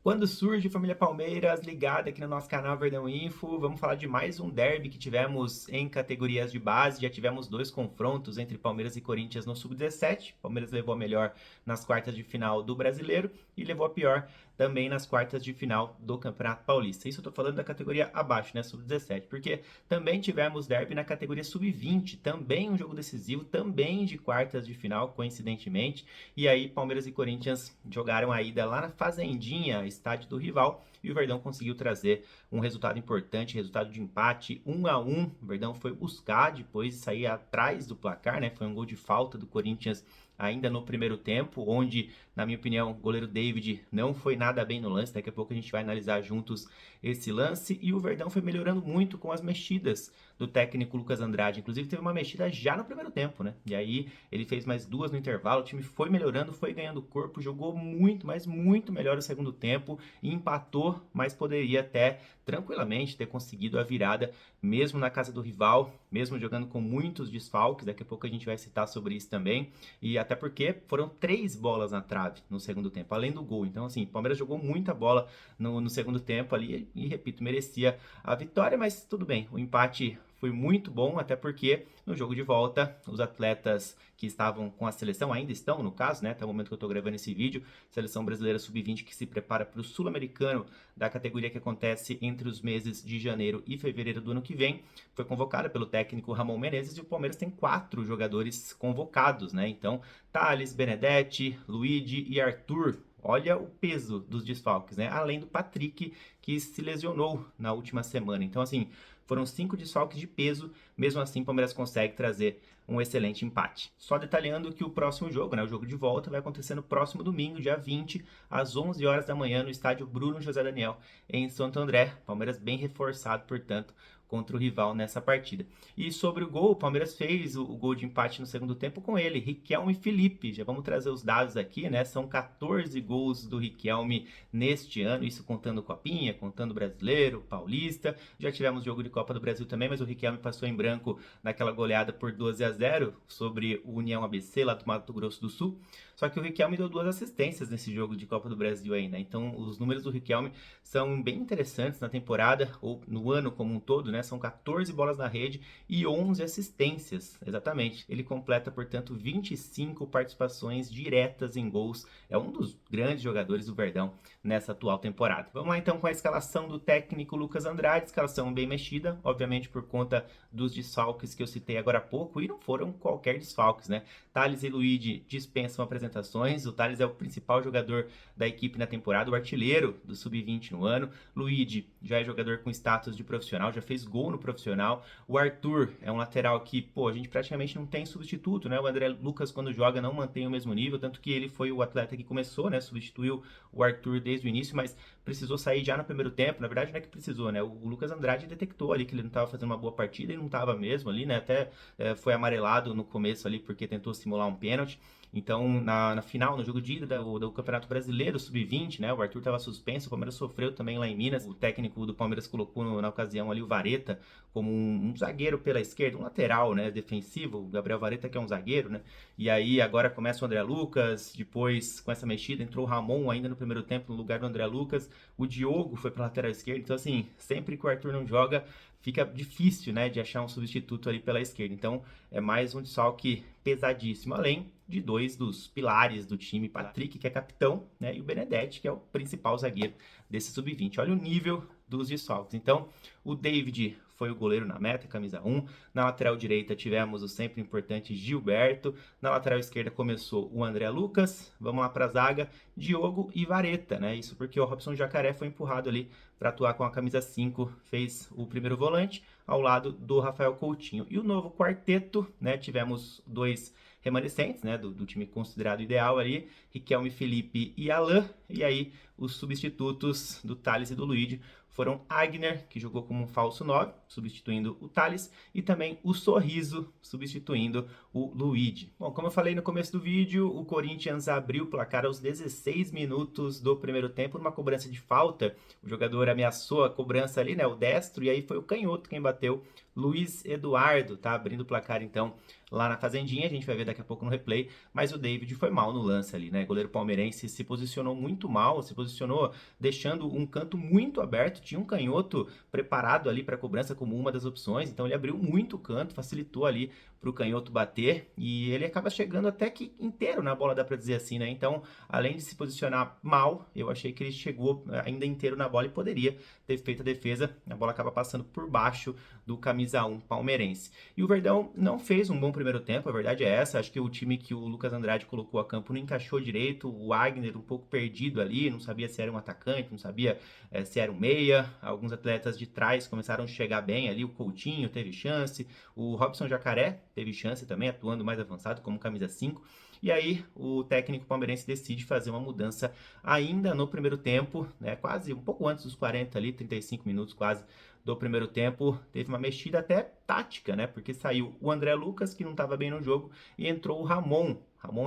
Quando surge família Palmeiras, ligada aqui no nosso canal Verdão Info, vamos falar de mais um derby que tivemos em categorias de base. Já tivemos dois confrontos entre Palmeiras e Corinthians no Sub-17. Palmeiras levou a melhor nas quartas de final do Brasileiro e levou a pior também nas quartas de final do Campeonato Paulista. Isso eu tô falando da categoria abaixo, né, Sub-17, porque também tivemos derby na categoria Sub-20, também um jogo decisivo, também de quartas de final, coincidentemente. E aí Palmeiras e Corinthians jogaram a ida lá na Fazendinha, estádio do rival, e o Verdão conseguiu trazer um resultado importante, resultado de empate, 1-1. O Verdão foi buscar depois de sair atrás do placar, né? Foi um gol de falta do Corinthians ainda no primeiro tempo, onde, na minha opinião, o goleiro David não foi nada bem no lance. Daqui a pouco a gente vai analisar juntos esse lance. E o Verdão foi melhorando muito com as mexidas do técnico Lucas Andrade. Inclusive teve uma mexida já no primeiro tempo, né? E aí ele fez mais duas no intervalo, o time foi melhorando, foi ganhando corpo, jogou muito, mas muito melhor o segundo tempo e empatou, mas poderia até tranquilamente ter conseguido a virada, mesmo na casa do rival, mesmo jogando com muitos desfalques. Daqui a pouco a gente vai citar sobre isso também. E até porque foram 3 bolas na trave no segundo tempo, além do gol. Então, assim, o Palmeiras jogou muita bola no segundo tempo ali e, repito, merecia a vitória, mas tudo bem. O empate foi muito bom, até porque no jogo de volta, os atletas que estavam com a seleção, ainda estão no caso, né, até o momento que eu estou gravando esse vídeo, seleção brasileira sub-20 que se prepara para o sul-americano da categoria que acontece entre os meses de janeiro e fevereiro do ano que vem, foi convocada pelo técnico Ramon Menezes, e o Palmeiras tem 4 jogadores convocados, né, então Thales, Benedetti, Luigi e Arthur. Olha o peso dos desfalques, né? Além do Patrick, que se lesionou na última semana. Então, assim, foram 5 desfalques de peso. Mesmo assim, o Palmeiras consegue trazer um excelente empate. Só detalhando que o próximo jogo, né, o jogo de volta, vai acontecer no próximo domingo, dia 20, às 11 horas da manhã, no estádio Bruno José Daniel, em Santo André. Palmeiras bem reforçado, portanto, contra o rival nessa partida. E sobre o gol, o Palmeiras fez o gol de empate no segundo tempo com ele, Riquelme e Felipe. Já vamos trazer os dados aqui, né? São 14 gols do Riquelme neste ano, isso contando Copinha, contando Brasileiro, Paulista. Já tivemos jogo de Copa do Brasil também, mas o Riquelme passou em branco naquela goleada por 12-0 sobre o União ABC, lá do Mato Grosso do Sul. Só que o Riquelme deu 2 assistências nesse jogo de Copa do Brasil ainda. Então, os números do Riquelme são bem interessantes na temporada, ou no ano como um todo, né? São 14 bolas na rede e 11 assistências, exatamente. Ele completa, portanto, 25 participações diretas em gols. É um dos grandes jogadores do Verdão nessa atual temporada. Vamos lá então com a escalação do técnico Lucas Andrade, escalação bem mexida, obviamente por conta dos desfalques que eu citei agora há pouco, e não foram qualquer desfalques, né? Thales e Luigi dispensam apresentações, o Thales é o principal jogador da equipe na temporada, o artilheiro do Sub-20 no ano. Luigi já é jogador com status de profissional, já fez gol no profissional. O Arthur é um lateral que, pô, a gente praticamente não tem substituto, né? O André Lucas, quando joga, não mantém o mesmo nível, tanto que ele foi o atleta que começou, né? Substituiu o Arthur desde o início, mas precisou sair já no primeiro tempo. Na verdade, não é que precisou, né? O Lucas Andrade detectou ali que ele não estava fazendo uma boa partida e não estava mesmo ali, né? Até foi amarelado no começo ali porque tentou simular um pênalti. Então, na final, no jogo de ida do Campeonato Brasileiro Sub-20, né? O Arthur estava suspenso, o Palmeiras sofreu também lá em Minas. O técnico do Palmeiras colocou na ocasião ali o Vareta como um zagueiro pela esquerda, um lateral, né? Defensivo, o Gabriel Vareta que é um zagueiro, né? E aí agora começa o André Lucas, depois com essa mexida entrou o Ramon ainda no primeiro tempo no lugar do André Lucas. O Diogo foi para lateral esquerda. Então, assim, sempre que o Arthur não joga, fica difícil, né, de achar um substituto ali pela esquerda. Então, é mais um desfalque pesadíssimo, além de 2 dos pilares do time, Patrick, que é capitão, né, e o Benedetti, que é o principal zagueiro desse sub-20. Olha o nível dos desfalques. Então, o David foi o goleiro na meta, camisa 1. Na lateral direita tivemos o sempre importante Gilberto. Na lateral esquerda começou o André Lucas. Vamos lá para a zaga, Diogo e Vareta, né? Isso porque o Robson Jacaré foi empurrado ali para atuar com a camisa 5, fez o primeiro volante ao lado do Rafael Coutinho. E o novo quarteto, né? Tivemos 2 remanescentes, né, do time considerado ideal ali, Riquelme, Felipe e Alain, e aí os substitutos do Thales e do Luigi foram Agner, que jogou como um falso 9, substituindo o Thales, e também o Sorriso, substituindo o Luigi. Bom, como eu falei no começo do vídeo, o Corinthians abriu o placar aos 16 minutos do primeiro tempo, numa cobrança de falta. O jogador ameaçou a cobrança ali, né, o destro, e aí foi o canhoto quem bateu, Luiz Eduardo, tá abrindo o placar então lá na Fazendinha, a gente vai ver daqui a pouco no replay, mas o David foi mal no lance ali, né, o goleiro palmeirense se posicionou muito muito mal, se posicionou deixando um canto muito aberto, tinha um canhoto preparado ali para cobrança como uma das opções, então ele abriu muito o canto, facilitou ali para o canhoto bater e ele acaba chegando até que inteiro na bola, dá para dizer assim, né? Então, além de se posicionar mal, eu achei que ele chegou ainda inteiro na bola e poderia ter feito a defesa. A bola acaba passando por baixo do camisa 1 palmeirense. E o Verdão não fez um bom primeiro tempo, a verdade é essa. Acho que o time que o Lucas Andrade colocou a campo não encaixou direito. O Wagner um pouco perdido ali, não sabia se era um atacante, não sabia se era um meia. Alguns atletas de trás começaram a chegar bem ali. O Coutinho teve chance, o Robson Jacaré teve chance também, atuando mais avançado como camisa 5. E aí o técnico palmeirense decide fazer uma mudança ainda no primeiro tempo, né, quase um pouco antes dos 40 ali, 35 minutos quase do primeiro tempo, teve uma mexida até tática, né? Porque saiu o André Lucas, que não estava bem no jogo, e entrou o Ramon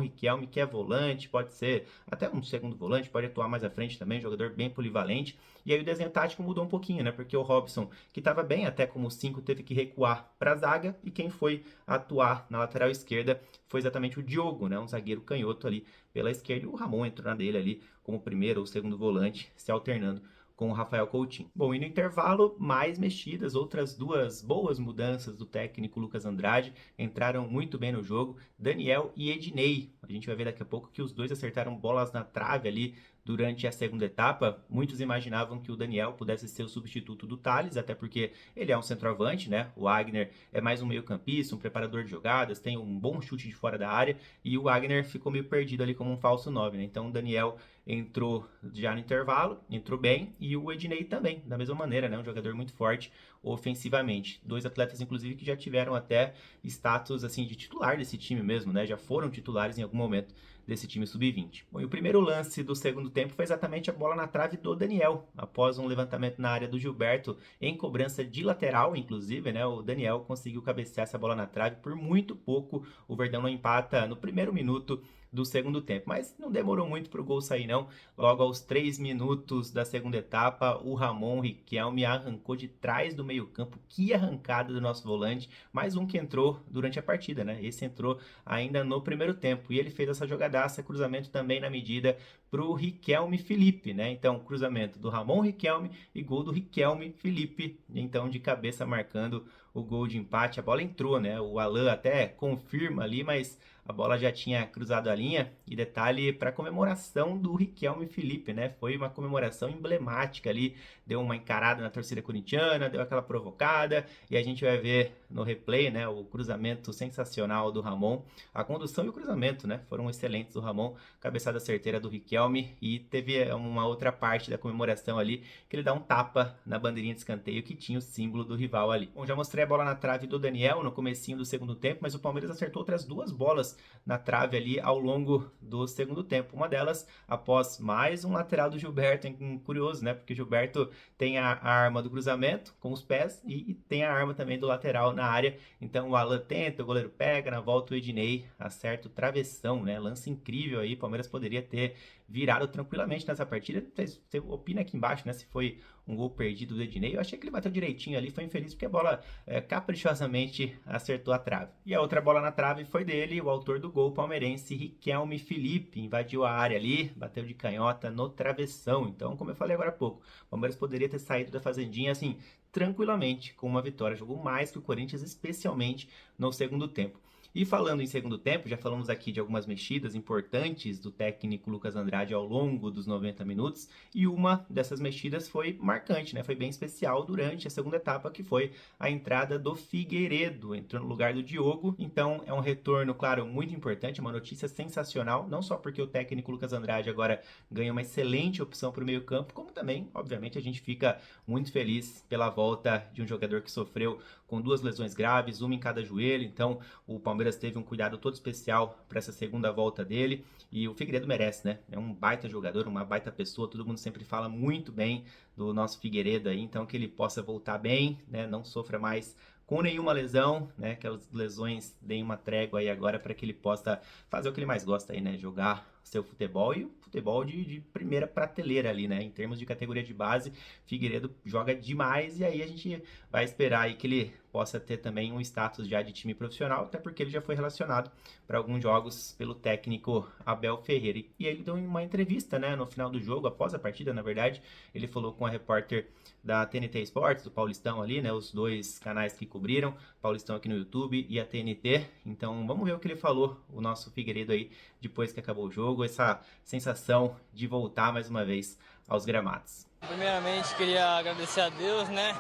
Riquelme, que é volante, pode ser até um segundo volante, pode atuar mais à frente também, jogador bem polivalente. E aí o desenho tático mudou um pouquinho, né? Porque o Robson, que estava bem até como 5, teve que recuar para a zaga, e quem foi atuar na lateral esquerda foi exatamente o Diogo, né? Um zagueiro canhoto ali pela esquerda, e o Ramon entrou na dele ali como primeiro ou segundo volante, se alternando com o Rafael Coutinho. Bom, e no intervalo, mais mexidas, outras duas boas mudanças do técnico Lucas Andrade, entraram muito bem no jogo, Daniel e Ednei. A gente vai ver daqui a pouco que os dois acertaram bolas na trave ali durante a segunda etapa. Muitos imaginavam que o Daniel pudesse ser o substituto do Thales, até porque ele é um centroavante, né? O Wagner é mais um meio-campista, um preparador de jogadas, tem um bom chute de fora da área, e o Wagner ficou meio perdido ali como um falso 9, né? Então o Daniel entrou já no intervalo, entrou bem, e o Ednei também, da mesma maneira, né? Um jogador muito forte ofensivamente. Dois atletas, inclusive, que já tiveram até status assim de titular desse time mesmo, né? Já foram titulares em algum momento desse time sub-20. Bom, e o primeiro lance do segundo tempo foi exatamente a bola na trave do Daniel, após um levantamento na área do Gilberto, em cobrança de lateral, inclusive, né? O Daniel conseguiu cabecear essa bola na trave por muito pouco. O Verdão não empata no primeiro minuto do segundo tempo, mas não demorou muito para o gol sair não. Logo aos 3 minutos da segunda etapa, o Ramon Riquelme arrancou de trás do meio campo. Que arrancada do nosso volante, mais um que entrou durante a partida, né? Esse entrou ainda no primeiro tempo, e ele fez essa jogadaça, cruzamento também na medida para o Riquelme Felipe, né? Então, cruzamento do Ramon Riquelme e gol do Riquelme Felipe, então de cabeça marcando o gol de empate. A bola entrou, né? O Alan até confirma ali, mas a bola já tinha cruzado a linha. E detalhe para a comemoração do Riquelme Felipe, né? Foi uma comemoração emblemática ali, deu uma encarada na torcida corintiana, deu aquela provocada, e a gente vai ver no replay, né, o cruzamento sensacional do Ramon. A condução e o cruzamento, né, foram excelentes do Ramon, cabeçada certeira do Riquelme, e teve uma outra parte da comemoração ali, que ele dá um tapa na bandeirinha de escanteio que tinha o símbolo do rival ali. Bom, já mostrei a bola na trave do Daniel no comecinho do segundo tempo, mas o Palmeiras acertou outras duas bolas na trave ali ao longo do segundo tempo. Uma delas após mais um lateral do Gilberto, curioso, né? Porque o Gilberto tem a arma do cruzamento com os pés e tem a arma também do lateral na área. Então o Alan tenta, o goleiro pega, na volta o Ednei acerta o travessão, né? Lance incrível aí, o Palmeiras poderia ter virado tranquilamente nessa partida. Você opina aqui embaixo, né? Se foi um gol perdido do Ednei. Eu achei que ele bateu direitinho ali, foi infeliz porque a bola caprichosamente acertou a trave. E a outra bola na trave foi dele, o autor do gol palmeirense, Riquelme Felipe. Invadiu a área ali, bateu de canhota no travessão. Então, como eu falei agora há pouco, o Palmeiras poderia ter saído da fazendinha assim, tranquilamente, com uma vitória. Jogou mais que o Corinthians, especialmente no segundo tempo. E falando em segundo tempo, já falamos aqui de algumas mexidas importantes do técnico Lucas Andrade ao longo dos 90 minutos, e uma dessas mexidas foi marcante, né? Foi bem especial durante a segunda etapa, que foi a entrada do Figueiredo, entrou no lugar do Diogo. Então é um retorno, claro, muito importante, uma notícia sensacional, não só porque o técnico Lucas Andrade agora ganha uma excelente opção para o meio campo, como também, obviamente, a gente fica muito feliz pela volta de um jogador que sofreu com duas lesões graves, uma em cada joelho. Então o Palmeiras teve um cuidado todo especial para essa segunda volta dele, e o Figueiredo merece, né? É um baita jogador, uma baita pessoa, todo mundo sempre fala muito bem do nosso Figueiredo aí, então que ele possa voltar bem, né? Não sofra mais com nenhuma lesão, né? Que as lesões deem uma trégua aí agora para que ele possa fazer o que ele mais gosta aí, né? Jogar seu futebol, e o futebol de primeira prateleira ali, né? Em termos de categoria de base, Figueiredo joga demais, e aí a gente vai esperar aí que ele possa ter também um status já de time profissional, até porque ele já foi relacionado para alguns jogos pelo técnico Abel Ferreira. E ele deu uma entrevista, né, no final do jogo, após a partida, na verdade, ele falou com a repórter da TNT Sports, do Paulistão ali, né, os dois canais que cobriram, Paulistão aqui no YouTube e a TNT. Então vamos ver o que ele falou, o nosso Figueiredo aí, depois que acabou o jogo, essa sensação de voltar mais uma vez aos gramados. Primeiramente, queria agradecer a Deus, né,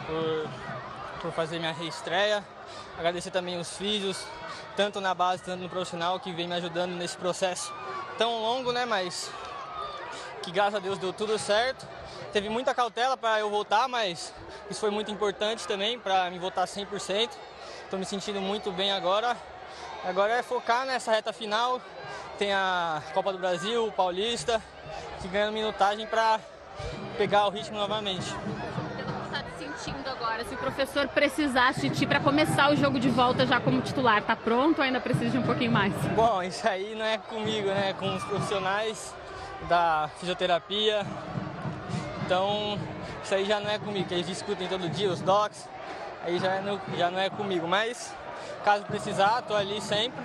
por fazer minha reestreia. Agradecer também os físios, tanto na base, tanto no profissional, que vem me ajudando nesse processo tão longo, né, mas que graças a Deus deu tudo certo. Teve muita cautela para eu voltar, mas isso foi muito importante também para me voltar 100%. Estou me sentindo muito bem agora. Agora é focar nessa reta final. Tem a Copa do Brasil, o Paulista, que ganhando minutagem para pegar o ritmo novamente. Como está te sentindo agora? Se o professor precisasse de ti para começar o jogo de volta já como titular, tá pronto ou ainda precisa de um pouquinho mais? Bom, isso aí não é comigo, né? Com os profissionais da fisioterapia. Então, isso aí já não é comigo, que eles discutem todo dia, os docs, aí já não é comigo. Mas, caso precisar, tô ali sempre,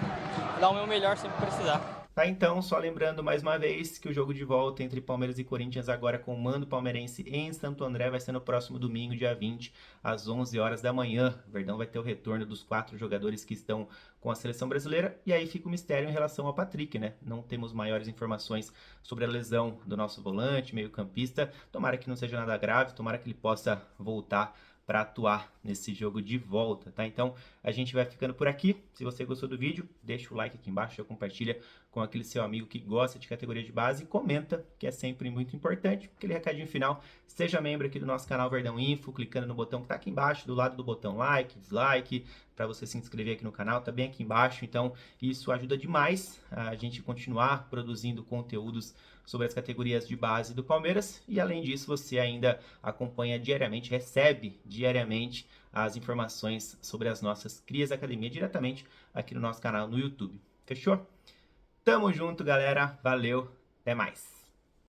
dar o meu melhor sempre que precisar. Tá, então, só lembrando mais uma vez que o jogo de volta entre Palmeiras e Corinthians agora com o mando palmeirense em Santo André vai ser no próximo domingo, dia 20, às 11 horas da manhã. O Verdão vai ter o retorno dos 4 jogadores que estão com a seleção brasileira e aí fica o mistério em relação ao Patrick, né? Não temos maiores informações sobre a lesão do nosso volante, meio-campista. Tomara que não seja nada grave, tomara que ele possa voltar para atuar nesse jogo de volta, tá? Então, a gente vai ficando por aqui. Se você gostou do vídeo, deixa o like aqui embaixo, já compartilha com aquele seu amigo que gosta de categoria de base e comenta, que é sempre muito importante. Aquele recadinho final, seja membro aqui do nosso canal Verdão Info, clicando no botão que tá aqui embaixo, do lado do botão like, dislike, para você se inscrever aqui no canal, tá bem aqui embaixo. Então, isso ajuda demais a gente continuar produzindo conteúdos sobre as categorias de base do Palmeiras. E além disso, você ainda acompanha diariamente, recebe diariamente as informações sobre as nossas crias da academia diretamente aqui no nosso canal no YouTube. Fechou? Tamo junto, galera. Valeu. Até mais.